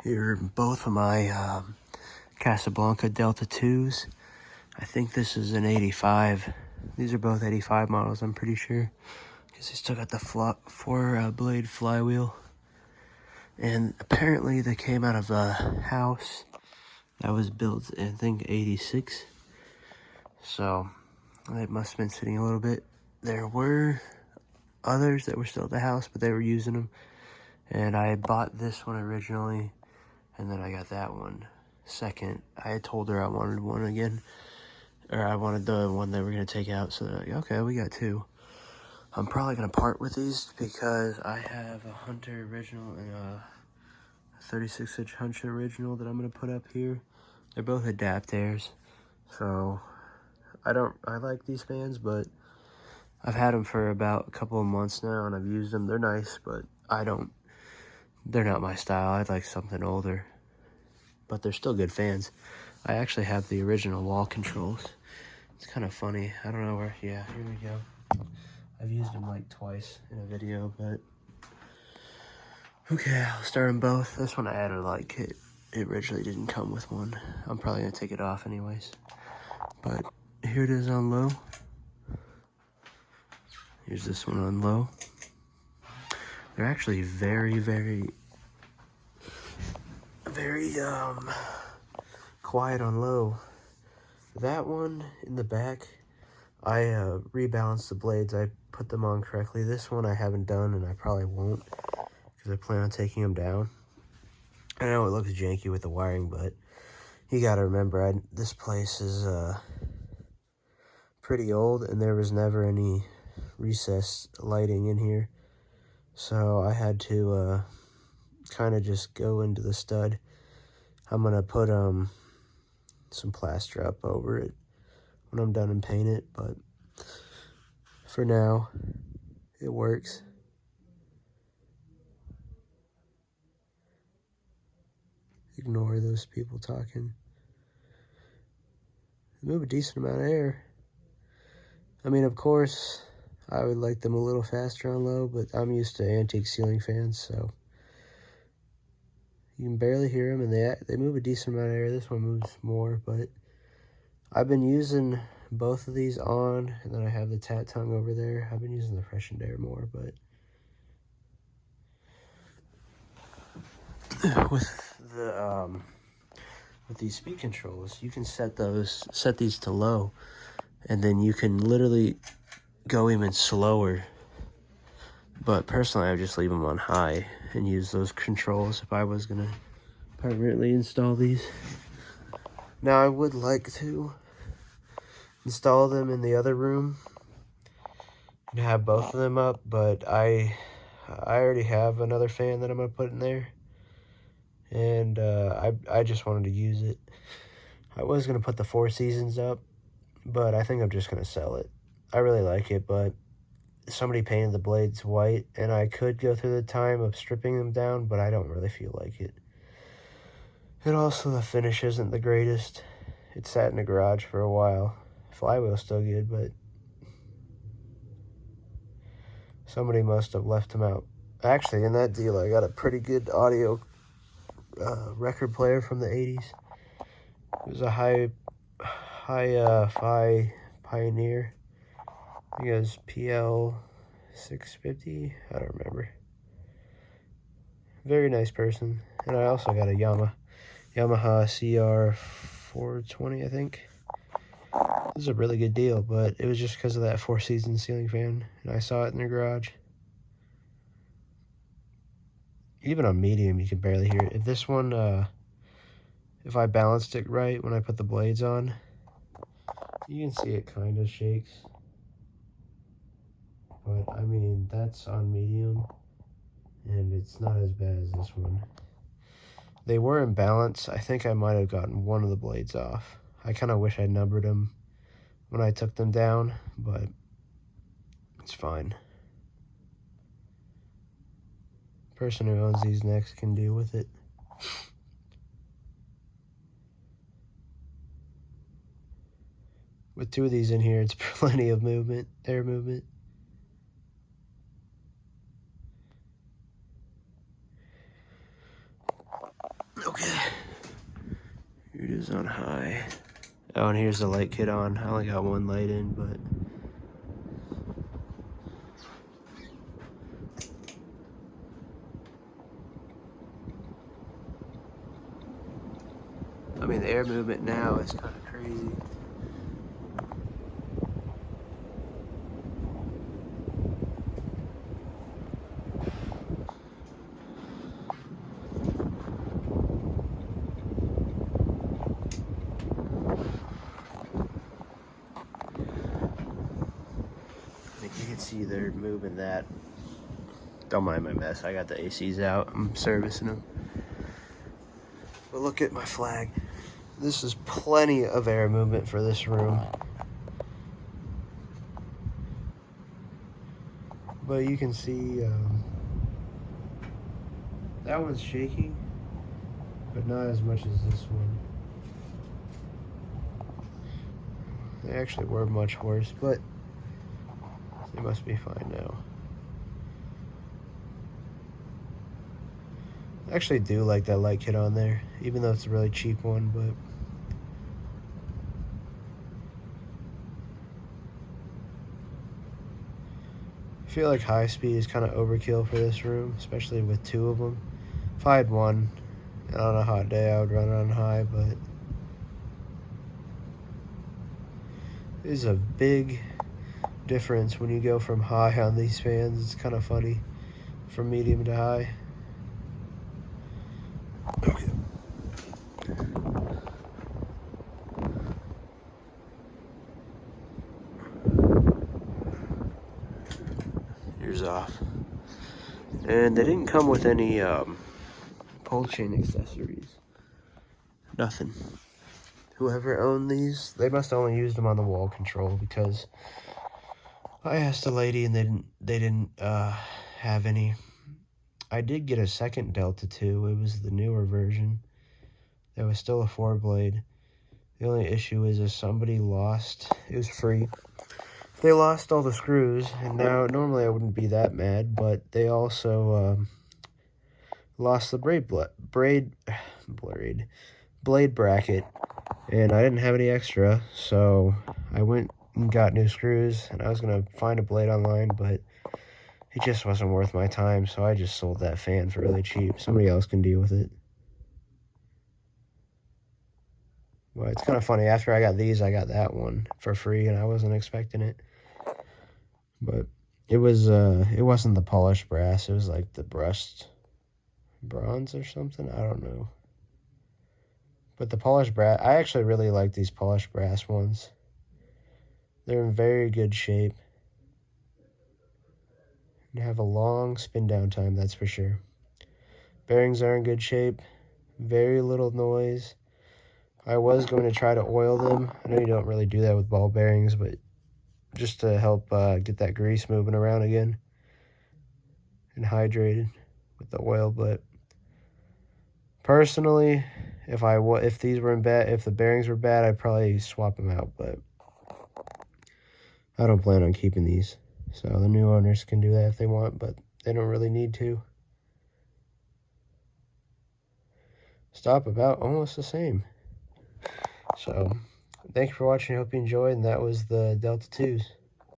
Here are both of my Casablanca Delta 2s. I think this is an 85. These are both 85 models, I'm pretty sure. Because they still got the four blade flywheel. And apparently they came out of a house that was built in, I think, 86. So they must have been sitting a little bit. There were others that were still at the house, but they were using them. And I bought this one originally, and then I got that one second. I had told her I wanted one again, or I wanted the one they were going to take out. So they're like, okay, we got two. I'm probably going to part with these because I have a Hunter original and a 36-inch Hunter original that I'm going to put up here. They're both adapt airs. So I like these fans, but I've had them for about a couple of months now and I've used them. They're nice, but they're not my style. I'd like something older, but they're still good fans. I actually have the original wall controls. It's kind of funny. I don't know where, yeah, here we go. I've used them like twice in a video, but okay, I'll start them both. This one I added like it originally didn't come with one. I'm probably gonna take it off anyways. But here it is on low. Here's this one on low. They're actually very, very, very quiet on low. That one in the back, I rebalanced the blades. I put them on correctly. This one I haven't done, and I probably won't because I plan on taking them down. I know it looks janky with the wiring, but you got to remember, this place is pretty old, and there was never any recessed lighting in here. So I had to kind of just go into the stud. I'm going to put some plaster up over it when I'm done and paint it, but for now, it works. Ignore those people talking. They move a decent amount of air. I mean, of course, I would like them a little faster on low, but I'm used to antique ceiling fans, so you can barely hear them, and they move a decent amount of air. This one moves more, but I've been using both of these on, and then I have the tat tongue over there. I've been using the freshened air more, but with these speed controls, you can set these to low, and then you can literally go even slower. But personally, I would just leave them on high and use those controls if I was gonna permanently install these. Now, I would like to install them in the other room and have both of them up, but I already have another fan that I'm gonna put in there, and I just wanted to use it. I was gonna put the Four Seasons up, but I think I'm just gonna sell it. I really like it, but somebody painted the blades white, and I could go through the time of stripping them down, but I don't really feel like it. And also, the finish isn't the greatest. It sat in the garage for a while. Flywheel's still good, but somebody must have left them out. Actually, in that deal, I got a pretty good audio record player from the 80s. It was a hi-fi Pioneer. I think it was PL 650. I don't remember. Very nice person. And I also got a Yamaha CR 420, I think. This is a really good deal, but it was just because of that Four Seasons ceiling fan, and I saw it in their garage. Even on medium, you can barely hear it. If this one, if I balanced it right when I put the blades on, you can see it kind of shakes. But, I mean, that's on medium, and it's not as bad as this one. They were in balance. I think I might have gotten one of the blades off. I kind of wish I numbered them when I took them down, but it's fine. Person who owns these next can deal with it. With two of these in here, it's plenty of movement, air movement. is on high. Oh, and here's the light kit on. I only got one light in, but I mean, the air movement now is kind of crazy. You can see they're moving that. Don't mind my mess. I got the ACs out. I'm servicing them. But look at my flag. This is plenty of air movement for this room. But you can see that one's shaking, but not as much as this one. They actually were much worse, but they must be fine now. I actually do like that light kit on there, even though it's a really cheap one, but I feel like high speed is kind of overkill for this room, especially with two of them. If I had one, and on a hot day, I would run it on high, but there's a big difference when you go from high on these fans. It's kind of funny from medium to high. Okay. Here's off. And they didn't come with any pole chain accessories. Nothing. Whoever owned these, they must have only used them on the wall control, because I asked a lady and they didn't have any. I did get a second Delta 2. It was the newer version. That was still a 4-blade. The only issue is if somebody lost, it was free. They lost all the screws, and now normally I wouldn't be that mad, but they also lost the blade bracket, and I didn't have any extra, so I went and got new screws, and I was gonna find a blade online, but it just wasn't worth my time, so I just sold that fan for really cheap. Somebody else can deal with it. But it's kind of funny, after I got these, I got that one for free, and I wasn't expecting it. But it wasn't the polished brass, it was like the brushed bronze or something, I don't know. But the polished brass, I actually really like these polished brass ones. They're in very good shape. And have a long spin down time, that's for sure. Bearings are in good shape, very little noise. I was going to try to oil them. I know you don't really do that with ball bearings, but just to help get that grease moving around again and hydrated with the oil. But personally, if these were in bad, if the bearings were bad, I'd probably swap them out. But I don't plan on keeping these, so the new owners can do that if they want, but they don't really need to. Stop about almost the same. So, thank you for watching. I hope you enjoyed, and that was the Delta 2s.